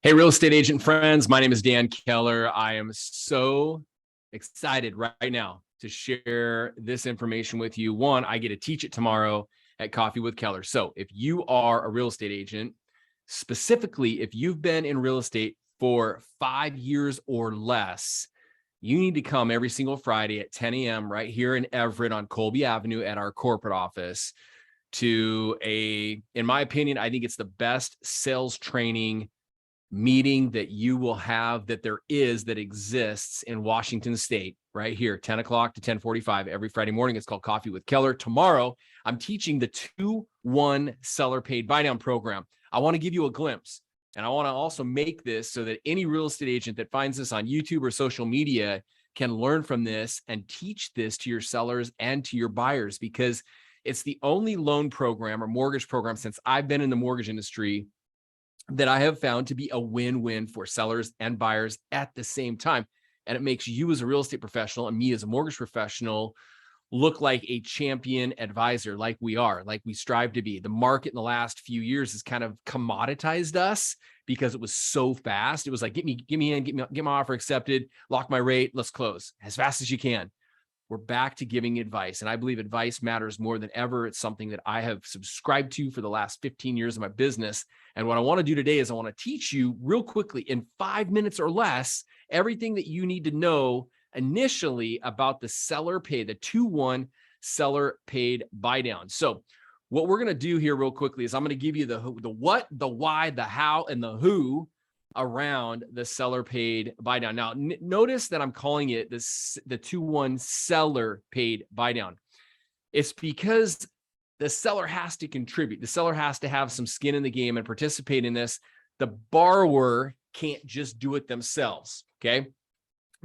Hey, real estate agent friends, my name is Dan Keller. I am so excited right now to share this information with you. One, I get to teach it tomorrow at Coffee with Keller. So if you are a real estate agent, specifically if you've been in real estate for 5 years or less, you need to come every single Friday at 10 a.m. right here in Everett on Colby Avenue at our corporate office to in my opinion, I think it's the best sales training meeting that you will have that exists in Washington State right here, 10 o'clock to 10:45 every Friday morning. It's called Coffee with Keller. Tomorrow, I'm teaching the 2-1 seller paid buy down program. I want to give you a glimpse, and I want to also make this so that any real estate agent that finds this on YouTube or social media can learn from this and teach this to your sellers and to your buyers, because it's the only loan program or mortgage program since I've been in the mortgage industry that I have found to be a win-win for sellers and buyers at the same time. And it makes you as a real estate professional and me as a mortgage professional look like a champion advisor, like we are, like we strive to be. The market in the last few years has kind of commoditized us because it was so fast. It was like, get me in, get my offer accepted, lock my rate, let's close as fast as you can. We're back to giving advice. And I believe advice matters more than ever. It's something that I have subscribed to for the last 15 years of my business. And what I want to do today is I want to teach you real quickly in 5 minutes or less, everything that you need to know initially about the seller pay, the 2-1 seller paid buy down. So what we're going to do here real quickly is I'm going to give you the what, the why, the how, and the who around the seller paid buy down. Now, notice that I'm calling it the 2-1 seller paid buy down. It's because the seller has to contribute. The seller has to have some skin in the game and participate in this. The borrower can't just do it themselves. Okay.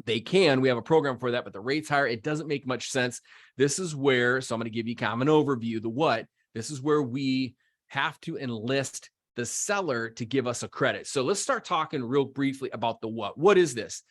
They can. We have a program for that, but the rate's higher. It doesn't make much sense. This is where, so I'm going to give you kind of an overview, the what. This is where we have to enlist the seller to give us a credit. So let's start talking real briefly about the what. What is this?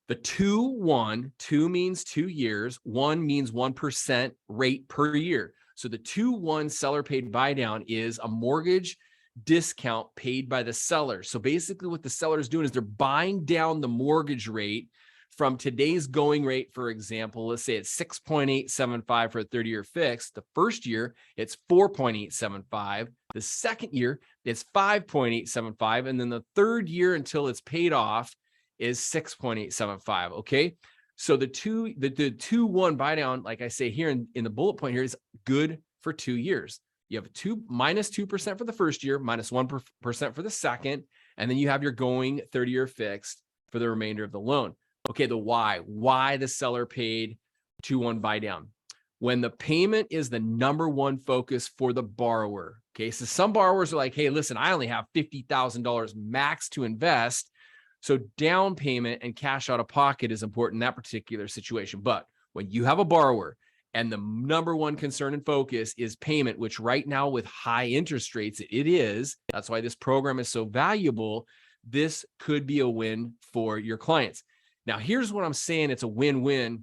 The 2-1, 2 means 2 years, 1 means 1% rate per year. So the 2-1 seller paid buy down is a mortgage discount paid by the seller. So basically what the seller is doing is they're buying down the mortgage rate from today's going rate. For example, let's say it's 6.875 for a 30-year fixed. The first year, it's 4.875. The second year, it's 5.875. And then the third year until it's paid off is 6.875. Okay. So the 2-1 buy down, like I say here in the bullet point here, is good for 2 years. You have minus 2% for the first year, minus 1% for the second. And then you have your going 30-year fixed for the remainder of the loan. Okay, the why the seller paid 2-1 buy down. When the payment is the number one focus for the borrower. Okay, so some borrowers are like, hey, listen, I only have $50,000 max to invest. So down payment and cash out of pocket is important in that particular situation. But when you have a borrower and the number one concern and focus is payment, which right now with high interest rates, it is. That's why this program is so valuable. This could be a win for your clients. Now, here's what I'm saying. It's a win-win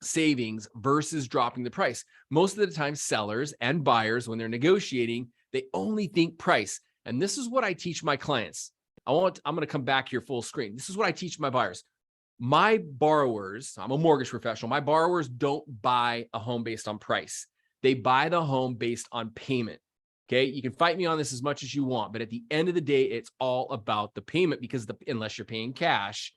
savings versus dropping the price. Most of the time, sellers and buyers, when they're negotiating, they only think price. And this is what I teach my clients. I'm going to come back here full screen. This is what I teach my buyers. My borrowers, I'm a mortgage professional. My borrowers don't buy a home based on price. They buy the home based on payment. Okay. You can fight me on this as much as you want, but at the end of the day, it's all about the payment because unless you're paying cash,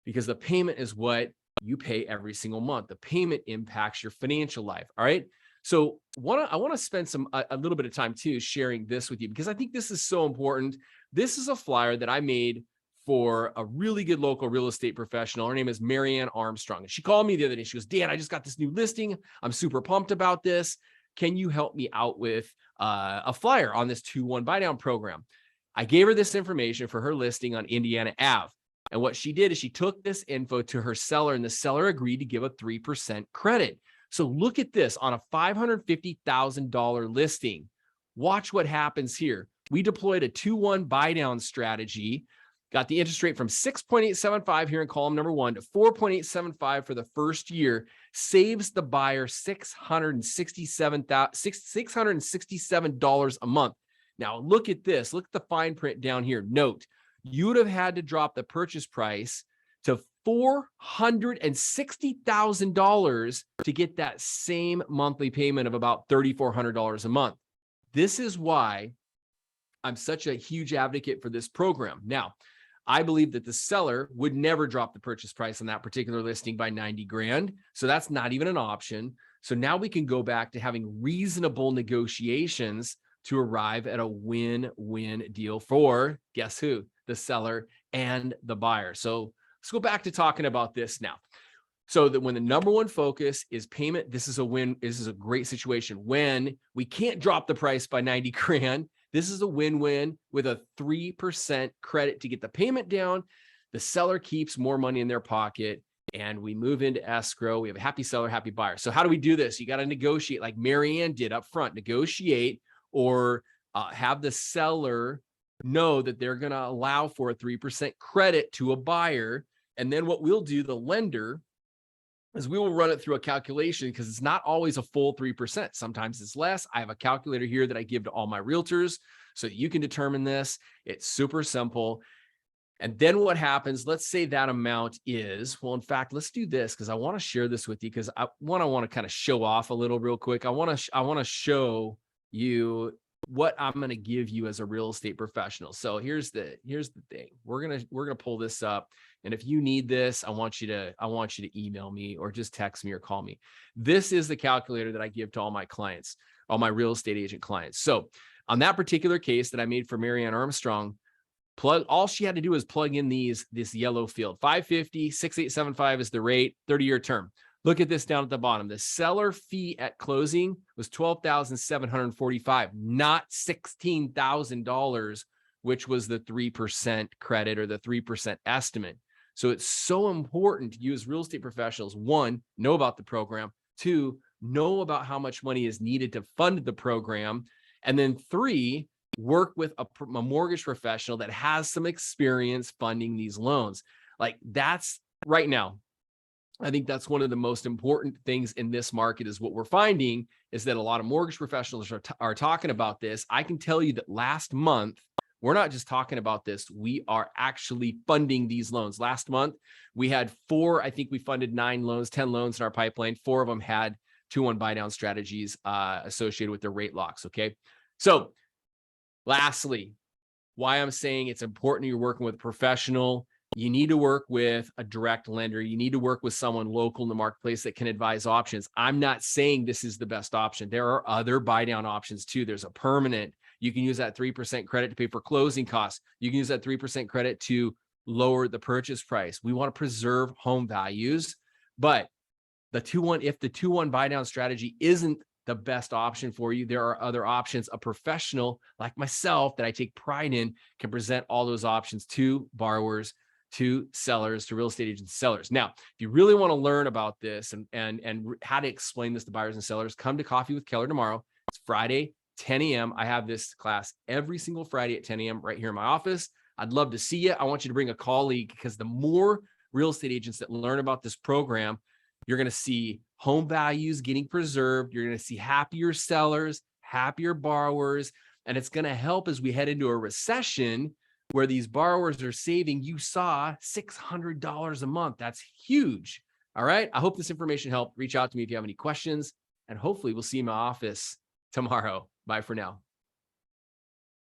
because the payment is what you pay every single month. The payment impacts your financial life. All right. So I want to spend a little bit of time too sharing this with you because I think this is so important. This is a flyer that I made for a really good local real estate professional. Her name is Marianne Armstrong. And she called me the other day. She goes, Dan, I just got this new listing. I'm super pumped about this. Can you help me out with a flyer on this 2-1 buy down program? I gave her this information for her listing on Indiana Ave. And what she did is she took this info to her seller and the seller agreed to give a 3% credit. So look at this on a $550,000 listing. Watch what happens here. We deployed a 2-1 buy down strategy, got the interest rate from 6.875 here in column number 1 to 4.875 for the first year, saves the buyer $667 a month. Now look at this. Look at the fine print down here. Note, you would have had to drop the purchase price to $460,000 to get that same monthly payment of about $3,400 a month. This is why I'm such a huge advocate for this program. Now, I believe that the seller would never drop the purchase price on that particular listing by 90 grand. So that's not even an option. So now we can go back to having reasonable negotiations to arrive at a win-win deal for, guess who? The seller and the buyer. So let's go back to talking about this now. So that when the number one focus is payment, this is a win. This is a great situation. When we can't drop the price by 90 grand, this is a win-win with a 3% credit to get the payment down. The seller keeps more money in their pocket and we move into escrow. We have a happy seller, happy buyer. So how do we do this? You got to negotiate like Marianne did up front, negotiate or have the seller know that they're going to allow for a 3% credit to a buyer. And then what we'll do, the lender, is we will run it through a calculation because it's not always a full 3%. Sometimes it's less. I have a calculator here that I give to all my realtors so that you can determine this. It's super simple. And then what happens, let's say that amount is, well, in fact, let's do this because I want to share this with you because I want to kind of show off a little real quick. I want to show you what I'm going to give you as a real estate professional. So here's the thing. We're going to pull this up. And if you need this, I want you to email me or just text me or call me. This is the calculator that I give to all my clients, all my real estate agent clients. So on that particular case that I made for Marianne Armstrong, all she had to do was plug in this yellow field. 550, 6875 is the rate, 30-year term. Look at this down at the bottom. The seller fee at closing was $12,745, not $16,000, which was the 3% credit or the 3% estimate. So it's so important to use real estate professionals. One, know about the program. Two, know about how much money is needed to fund the program. And then three, work with a mortgage professional that has some experience funding these loans. Like that's right now. I think that's one of the most important things in this market is what we're finding is that a lot of mortgage professionals are talking about this. I can tell you that last month, we're not just talking about this. We are actually funding these loans. Last month, we had I think we funded 9 loans, 10 loans in our pipeline. 4 of them had 2-1 buy down strategies associated with their rate locks. Okay. So lastly, why I'm saying it's important you're working with a professional. You need to work with a direct lender. You need to work with someone local in the marketplace that can advise options. I'm not saying this is the best option. There are other buy down options too. There's a permanent. You can use that 3% credit to pay for closing costs. You can use that 3% credit to lower the purchase price. We want to preserve home values, but if the 2-1 buy down strategy isn't the best option for you, there are other options. A professional like myself that I take pride in can present all those options to borrowers, to sellers, to real estate agents, sellers. Now, if you really want to learn about this and how to explain this to buyers and sellers, come to Coffee with Keller tomorrow. It's Friday, 10 a.m. I have this class every single Friday at 10 a.m. right here in my office. I'd love to see you. I want you to bring a colleague because the more real estate agents that learn about this program, you're going to see home values getting preserved. You're going to see happier sellers, happier borrowers, and it's going to help as we head into a recession where these borrowers are saving. You saw $600 a month. That's huge. All right. I hope this information helped. Reach out to me if you have any questions, and hopefully we'll see you in my office tomorrow. Bye for now.